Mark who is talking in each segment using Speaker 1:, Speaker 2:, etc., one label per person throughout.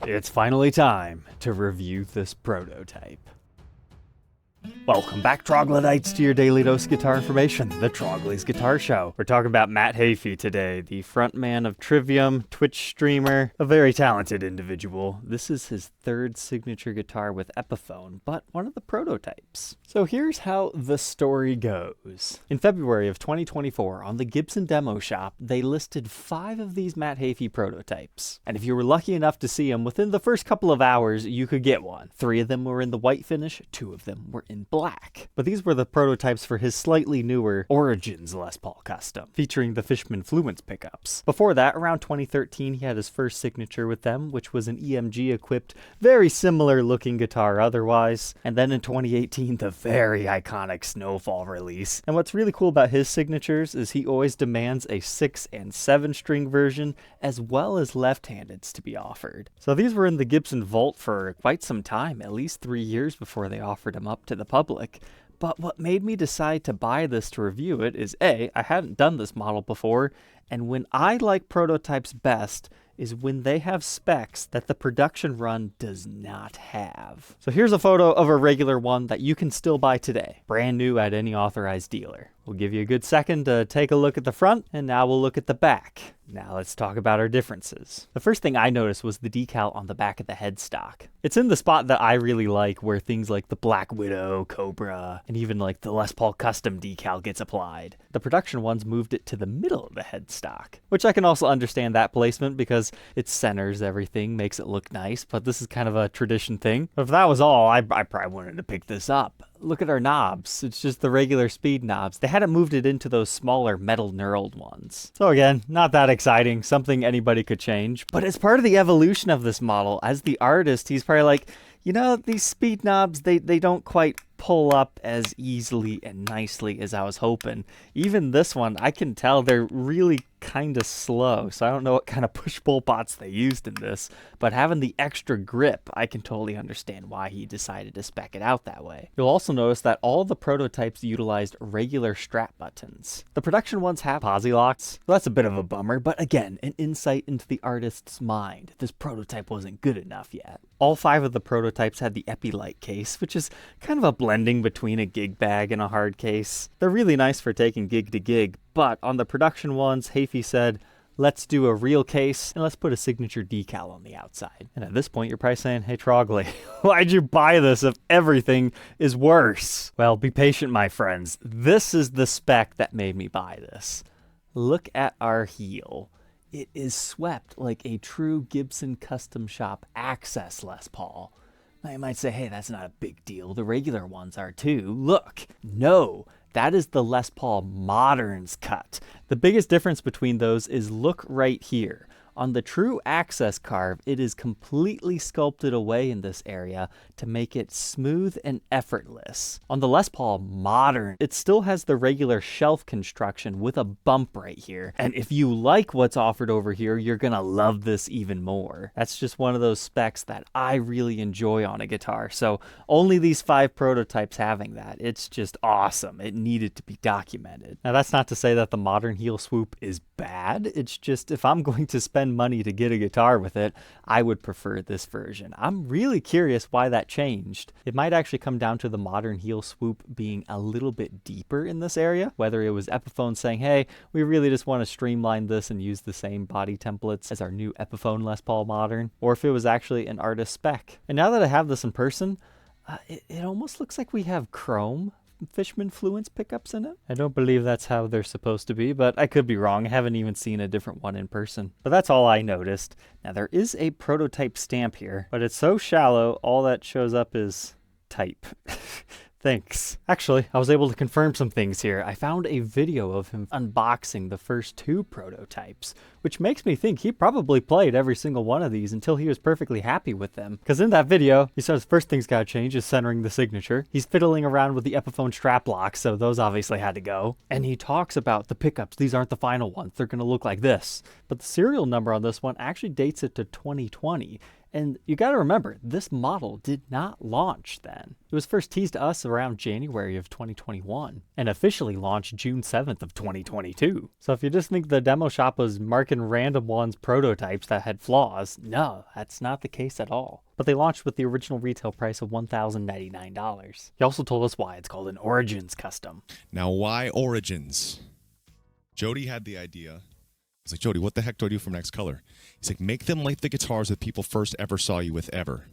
Speaker 1: It's finally time to review this prototype. Welcome back, Troglodytes, to your daily dose of guitar information, the Trogly's Guitar Show. We're talking about Matt Heafy today, the frontman of Trivium, Twitch streamer, a very talented individual. This is his third signature guitar with Epiphone, but one of the prototypes. So here's how the story goes. In February of 2024, on the Gibson demo shop, they listed 5 of these Matt Heafy prototypes. And if you were lucky enough to see them within the first couple of hours, you could get one. 3 of them were in the white finish, 2 of them were in black. But these were the prototypes for his slightly newer Origins Les Paul Custom, featuring the Fishman Fluence pickups. Before that, around 2013, he had his first signature with them, which was an EMG-equipped, very similar looking guitar otherwise. And then in 2018, the very iconic Snowfall release. And what's really cool about his signatures is he always demands a 6 and 7 string version, as well as left-handeds to be offered. So these were in the Gibson vault for quite some time, at least 3 years before they offered them up to the public. But what made me decide to buy this to review it is A, I hadn't done this model before, and when I like prototypes best is when they have specs that the production run does not have. So here's a photo of a regular one that you can still buy today, brand new at any authorized dealer. We'll give you a good second to take a look at the front, and now we'll look at the back. Now let's talk about our differences. The first thing I noticed was the decal on the back of the headstock. It's in the spot that I really like, where things like the Black Widow, Cobra, and even like the Les Paul Custom decal gets applied. The production ones moved it to the middle of the headstock, which I can also understand that placement because it centers everything, makes it look nice, but this is kind of a tradition thing. But if that was all, I probably wanted to pick this up. Look at our knobs. It's just the regular speed knobs. They hadn't moved it into those smaller metal knurled ones. So again, not that exciting, something anybody could change. But as part of the evolution of this model, as the artist, he's probably like, you know, these speed knobs, they don't quite pull up as easily and nicely as I was hoping. Even this one, I can tell they're really kind of slow, so I don't know what kind of push-pull pots they used in this, but having the extra grip, I can totally understand why he decided to spec it out that way. You'll also notice that all the prototypes utilized regular strap buttons. The production ones have posi locks, so that's a bit of a bummer, but again, an insight into the artist's mind. This prototype wasn't good enough yet. All 5 of the prototypes had the Epi-Light case, which is kind of a blending between a gig bag and a hard case. They're really nice for taking gig to gig, but on the production ones, Heafy said, let's do a real case and let's put a signature decal on the outside. And at this point, you're probably saying, hey Trogly, why'd you buy this if everything is worse? Well, be patient, my friends. This is the spec that made me buy this. Look at our heel. It is swept like a true Gibson custom shop access Les Paul. Now you might say, hey, that's not a big deal. The regular ones are too. Look, no, that is the Les Paul Moderns cut. The biggest difference between those is look right here. On the true access carve, it is completely sculpted away in this area to make it smooth and effortless. On the Les Paul Modern, it still has the regular shelf construction with a bump right here. And if you like what's offered over here, you're gonna love this even more. That's just one of those specs that I really enjoy on a guitar. So only these 5 prototypes having that. It's just awesome. It needed to be documented. Now that's not to say that the Modern heel swoop is bad. It's just if I'm going to spend money to get a guitar with it, I would prefer this version. I'm really curious why that changed. It might actually come down to the Modern heel swoop being a little bit deeper in this area, whether it was Epiphone saying, hey, we really just want to streamline this and use the same body templates as our new Epiphone Les Paul Modern, or if it was actually an artist spec. And now that I have this in person, it almost looks like we have chrome Fishman Fluence pickups in it. I don't believe that's how they're supposed to be, but I could be wrong. I haven't even seen a different one in person. But that's all I noticed. Now there is a prototype stamp here, but it's so shallow, all that shows up is type. Thanks. Actually, I was able to confirm some things here. I found a video of him unboxing the first 2 prototypes, which makes me think he probably played every single one of these until he was perfectly happy with them. Because in that video, he says first thing's gotta change is centering the signature. He's fiddling around with the Epiphone strap locks, so those obviously had to go. And he talks about the pickups. These aren't the final ones. They're gonna look like this. But the serial number on this one actually dates it to 2020. And you gotta remember, this model did not launch then. It was first teased to us around January of 2021 and officially launched June 7th of 2022. So if you just think the demo shop was marking random ones prototypes that had flaws, no, that's not the case at all. But they launched with the original retail price of $1,099. He also told us why it's called an Origins custom.
Speaker 2: Now, why Origins? Jody had the idea. I was like, Jody, what the heck do I do for next color? He's like, make them like the guitars that people first ever saw you with ever.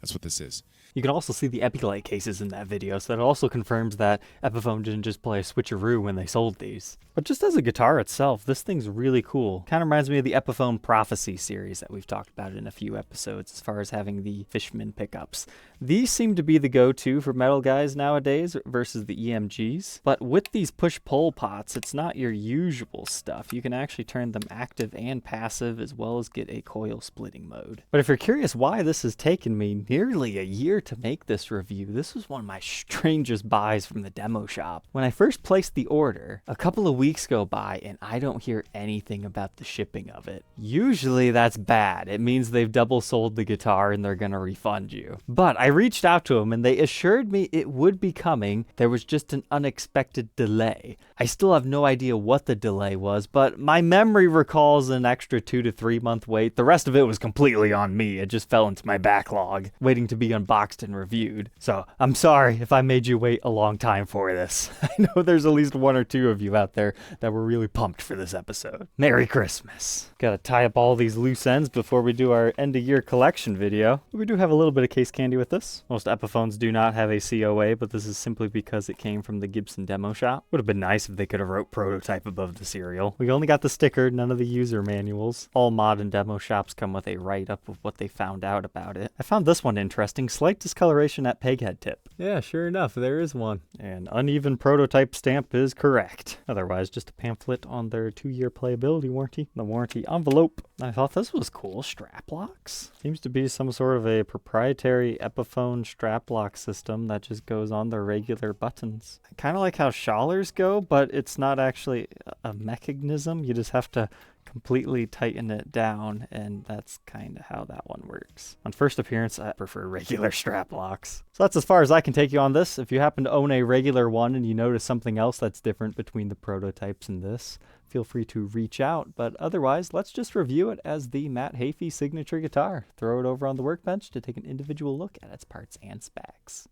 Speaker 2: That's what this is.
Speaker 1: You can also see the Epilight cases in that video, so that also confirms that Epiphone didn't just play a switcheroo when they sold these. But just as a guitar itself, this thing's really cool. Kind of reminds me of the Epiphone Prophecy series that we've talked about in a few episodes as far as having the Fishman pickups. These seem to be the go-to for metal guys nowadays versus the EMGs. But with these push-pull pots, it's not your usual stuff. You can actually turn them active and passive as well as get a coil splitting mode. But if you're curious why this has taken me nearly a year to make this review, this was one of my strangest buys from the demo shop. When I first placed the order, a couple of weeks go by and I don't hear anything about the shipping of it. Usually that's bad. It means they've double sold the guitar and they're gonna refund you. But I reached out to them and they assured me it would be coming. There was just an unexpected delay. I still have no idea what the delay was, but my memory recalls an extra 2 to 3 month wait. The rest of it was completely on me. It just fell into my backlog, waiting to be unboxed and reviewed. So I'm sorry if I made you wait a long time for this. I know there's at least 1 or 2 of you out there that were really pumped for this episode. Merry Christmas. Gotta tie up all these loose ends before we do our end of year collection video. We do have a little bit of case candy with this. Most Epiphones do not have a COA, but this is simply because it came from the Gibson demo shop. Would have been nice if they could have wrote prototype above the serial. We only got the sticker, none of the user manuals. All mod and demo shops come with a write-up of what they found out about it. I found this one interesting. Slight discoloration at peghead tip. Yeah, sure enough, there is one. An uneven prototype stamp is correct. Otherwise, just a pamphlet on their 2-year playability warranty. The warranty envelope. I thought this was cool. Strap locks? Seems to be some sort of a proprietary Epiphone strap lock system that just goes on the regular buttons. Kind of like how Schallers go, but it's not actually a mechanism. You just have to completely tighten it down, and that's kind of how that one works. On first appearance, I prefer regular strap locks. So that's as far as I can take you on this. If you happen to own a regular one and you notice something else that's different between the prototypes and this, feel free to reach out. But otherwise, let's just review it as the Matt Heafy signature guitar. Throw it over on the workbench to take an individual look at its parts and specs.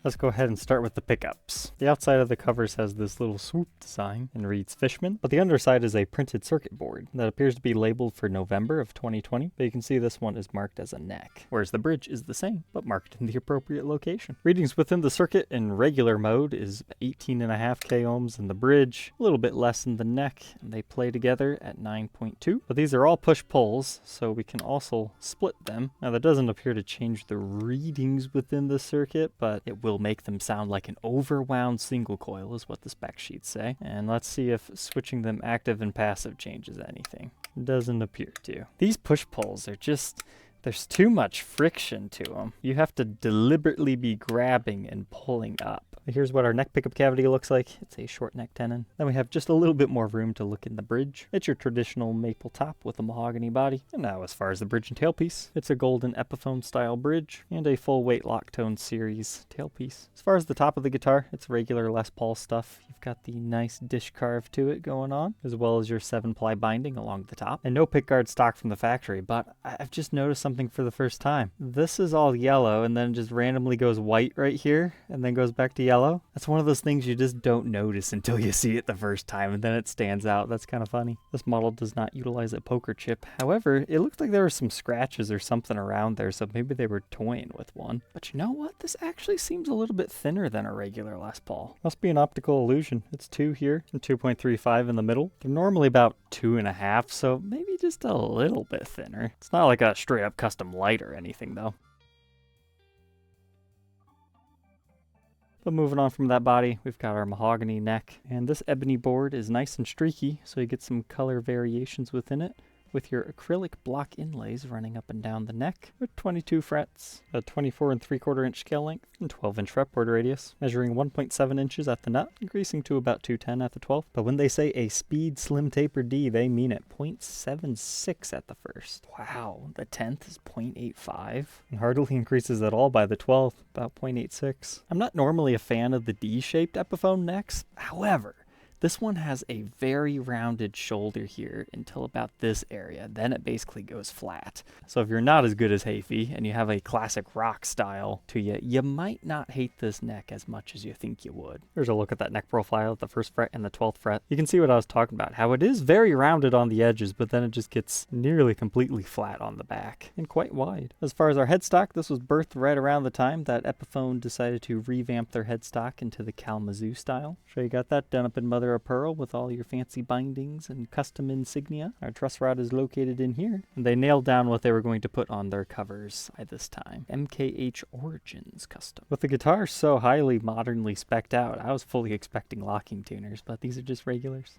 Speaker 1: Let's go ahead and start with the pickups. The outside of the covers has this little swoop design and reads Fishman, but the underside is a printed circuit board that appears to be labeled for November of 2020, but you can see this one is marked as a neck, whereas the bridge is the same, but marked in the appropriate location. Readings within the circuit in regular mode is 18.5 k ohms in the bridge, a little bit less in the neck, and they play together at 9.2. But these are all push-pulls, so we can also split them. Now that doesn't appear to change the readings within the circuit, but it will make them sound like an overwound single coil is what the spec sheets say. And let's see if switching them active and passive changes anything. It doesn't appear to. These push-pulls are just, there's too much friction to them. You have to deliberately be grabbing and pulling up. Here's what our neck pickup cavity looks like. It's a short neck tenon. Then we have just a little bit more room to look in the bridge. It's your traditional maple top with a mahogany body. And now as far as the bridge and tailpiece, it's a golden Epiphone style bridge and a full weight Locktone series tailpiece. As far as the top of the guitar, it's regular Les Paul stuff. You've got the nice dish carve to it going on, as well as your 7-ply binding along the top. And no pickguard stock from the factory, but I've just noticed something for the first time. This is all yellow and then just randomly goes white right here and then goes back to yellow. That's one of those things you just don't notice until you see it the first time, and then it stands out. That's kind of funny. This model does not utilize a poker chip. However, it looked like there were some scratches or something around there, so maybe they were toying with one. But you know what? This actually seems a little bit thinner than a regular Les Paul. Must be an optical illusion. It's 2 here and 2.35 in the middle. They're normally about 2.5, so maybe just a little bit thinner. It's not like a straight up custom light or anything though. But moving on from that body, we've got our mahogany neck, and this ebony board is nice and streaky, so you get some color variations within it. with your acrylic block inlays running up and down the neck with 22 frets, a 24 3/4 inch scale length, and 12-inch fretboard radius, measuring 1.7 inches at the nut, increasing to about 210 at the 12th. But when they say a speed slim taper D, they mean it. 0.76 at the first. Wow, the 10th is 0.85, and hardly increases at all by the 12th, about 0.86. I'm not normally a fan of the D-shaped Epiphone necks, however, this one has a very rounded shoulder here until about this area. Then it basically goes flat. So if you're not as good as Heafy and you have a classic rock style to you, you might not hate this neck as much as you think you would. Here's a look at that neck profile at the 1st fret and the 12th fret. You can see what I was talking about, how it is very rounded on the edges, but then it just gets nearly completely flat on the back and quite wide. As far as our headstock, this was birthed right around the time that Epiphone decided to revamp their headstock into the Kalamazoo style. So you got that done up in mother of pearl with all your fancy bindings and custom insignia. Our truss rod is located in here, and they nailed down what they were going to put on their covers by this time. MKH Origins Custom. With the guitar so highly modernly spec'd out, I was fully expecting locking tuners, but these are just regulars.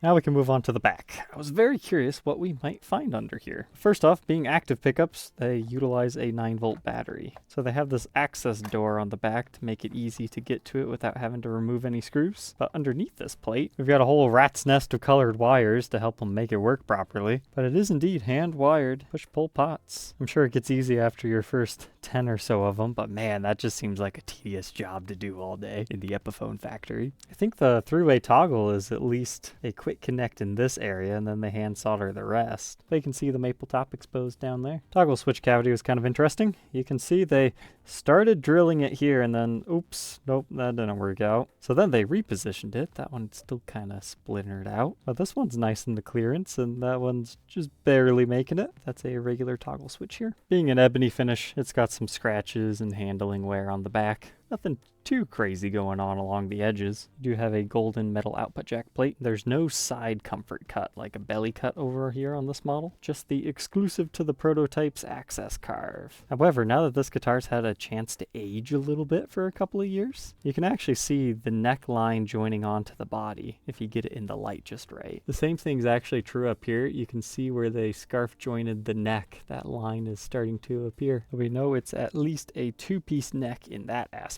Speaker 1: Now we can move on to the back. I was very curious what we might find under here. First off, being active pickups, they utilize a 9-volt battery. So they have this access door on the back to make it easy to get to it without having to remove any screws. But underneath this plate, we've got a whole rat's nest of colored wires to help them make it work properly. But it is indeed hand-wired push-pull pots. I'm sure it gets easy after your first 10 or so of them, but man, that just seems like a tedious job to do all day in the Epiphone factory. I think the 3-way toggle is at least a quick connect in this area, and then they hand solder the rest. But you can see the maple top exposed down there. Toggle switch cavity was kind of interesting. You can see they started drilling it here, and then oops, nope, that didn't work out. So then they repositioned it. That one's still kind of splintered out, but this one's nice in the clearance, and that one's just barely making it. That's a regular toggle switch here. Being an ebony finish, it's got some scratches and handling wear on the back. Nothing too crazy going on along the edges. You do have a golden metal output jack plate. There's no side comfort cut like a belly cut over here on this model, just the exclusive to the prototype's access carve. However, now that this guitar's had a chance to age a little bit for a couple of years, you can actually see the neckline joining onto the body if you get it in the light just right. The same thing's actually true up here. You can see where they scarf jointed the neck. That line is starting to appear. We know it's at least a 2-piece neck in that aspect.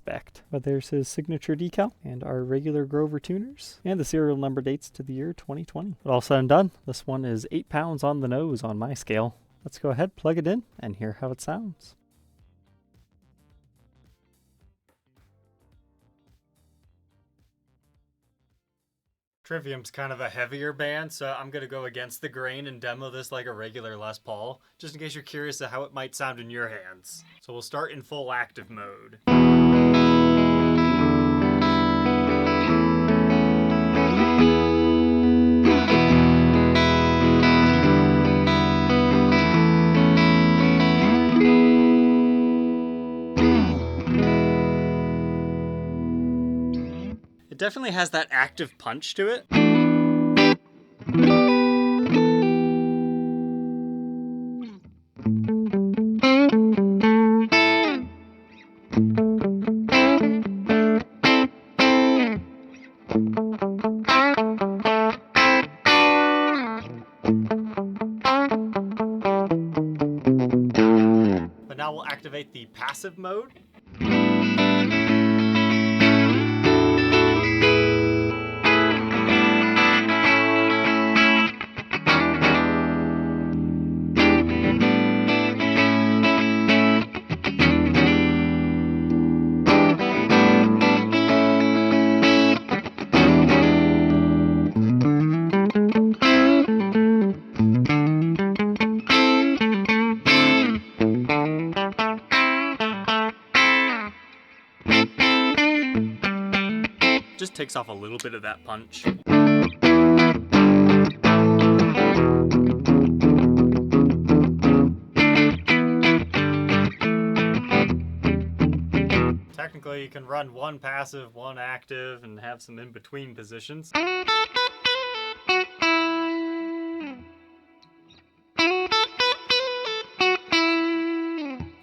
Speaker 1: But there's his signature decal and our regular Grover tuners, and the serial number dates to the year 2020. But all said and done, this one is 8 pounds on the nose on my scale. Let's go ahead, plug it in, and hear how it sounds. Trivium's kind of a heavier band, so I'm going to go against the grain and demo this like a regular Les Paul, just in case you're curious of how it might sound in your hands. So we'll start in full active mode. It definitely has that active punch to it. But now we'll activate the passive mode. Just takes off a little bit of that punch. Technically, you can run one passive, one active, and have some in-between positions.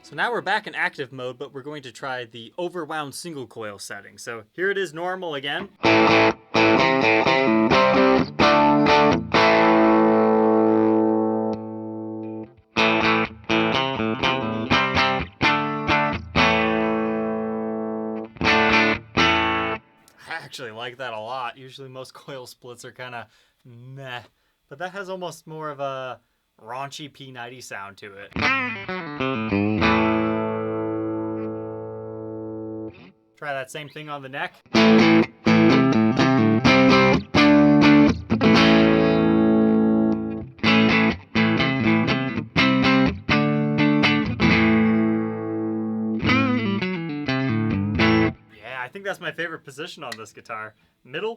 Speaker 1: So So now we're back in active mode, but we're going to try the overwound single coil setting. So here it is normal again. I actually like that a lot. Usually most coil splits are kind of meh, but that has almost more of a raunchy P90 sound to it. Try that same thing on the neck. Yeah, I think that's my favorite position on this guitar. Middle.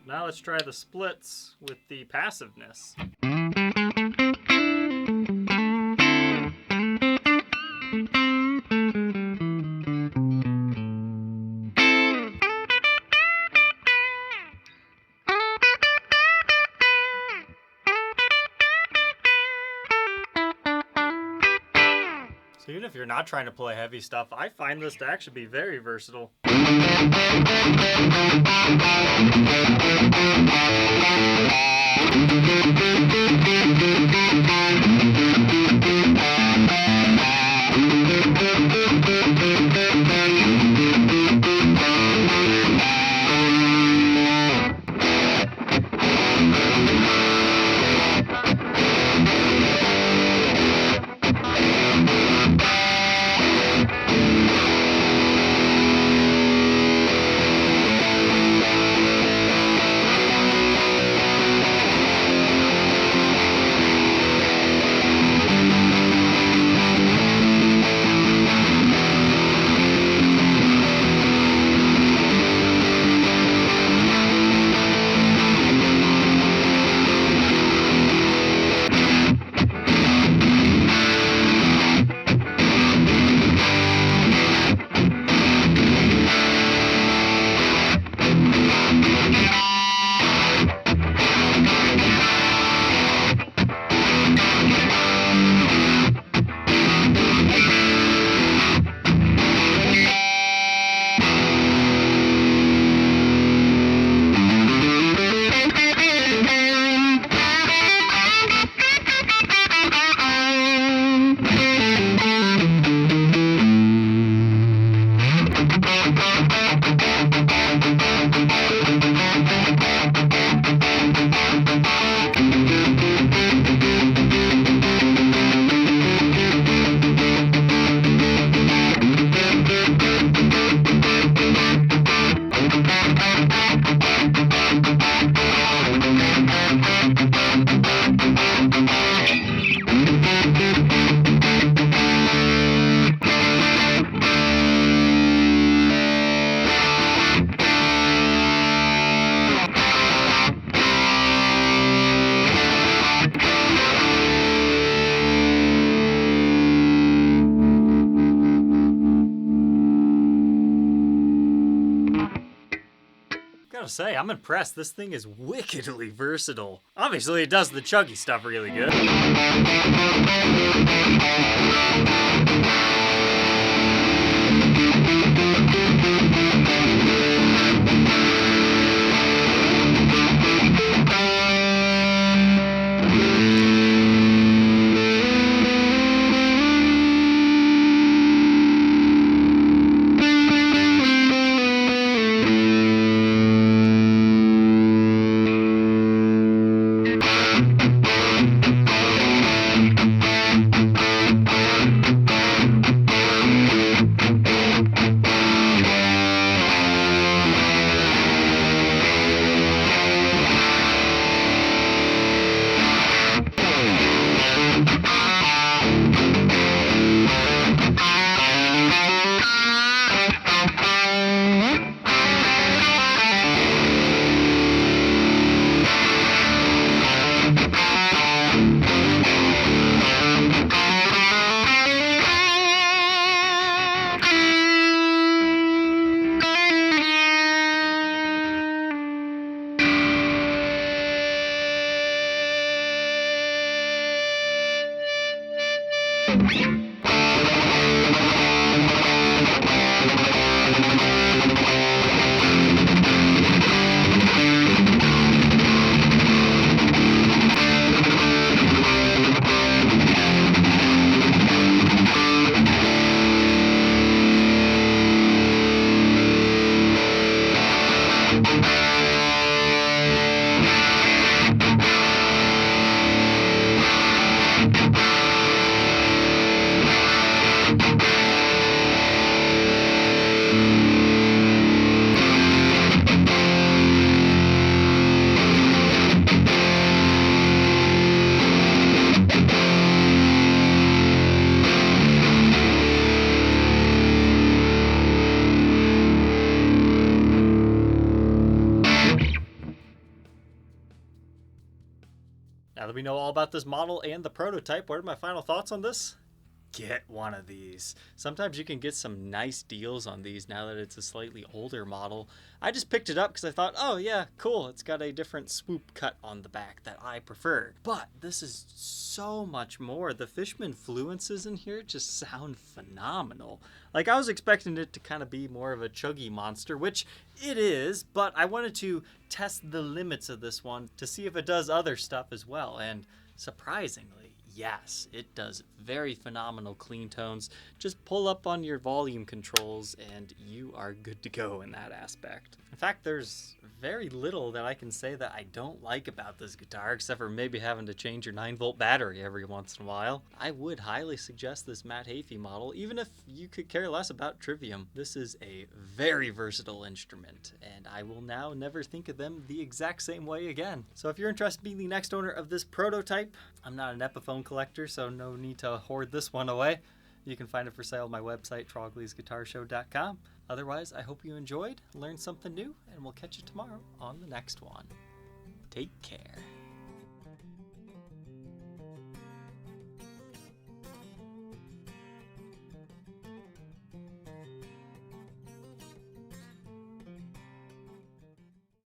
Speaker 1: Now let's try the splits with the passiveness. So even if you're not trying to play heavy stuff, I find this to actually be very versatile. Gotta say, I'm impressed. This thing is wickedly versatile. Obviously, it does the chuggy stuff really good. let me know all about this model and the prototype. What are my final thoughts on this? Get one of these. Sometimes you can get some nice deals on these now that it's a slightly older model. I just picked it up because I thought, oh yeah, cool, it's got a different swoop cut on the back that I prefer. But this is so much more. The Fishman fluences in here just sound phenomenal. Like, I was expecting it to kind of be more of a chuggy monster, which it is, but I wanted to test the limits of this one to see if it does other stuff as well, and surprisingly, yes, it does very phenomenal clean tones. Just pull up on your volume controls and you are good to go in that aspect. In fact, there's very little that I can say that I don't like about this guitar, except for maybe having to change your 9-volt battery every once in a while. I would highly suggest this Matt Heafy model, even if you could care less about Trivium. This is a very versatile instrument, and I will now never think of them the exact same way again. So if you're interested in being the next owner of this prototype, I'm not an Epiphone collector, so no need to hoard this one away. You can find it for sale on my website, troglysguitarshow.com. Otherwise, I hope you enjoyed, learned something new, and we'll catch you tomorrow on the next one. Take care.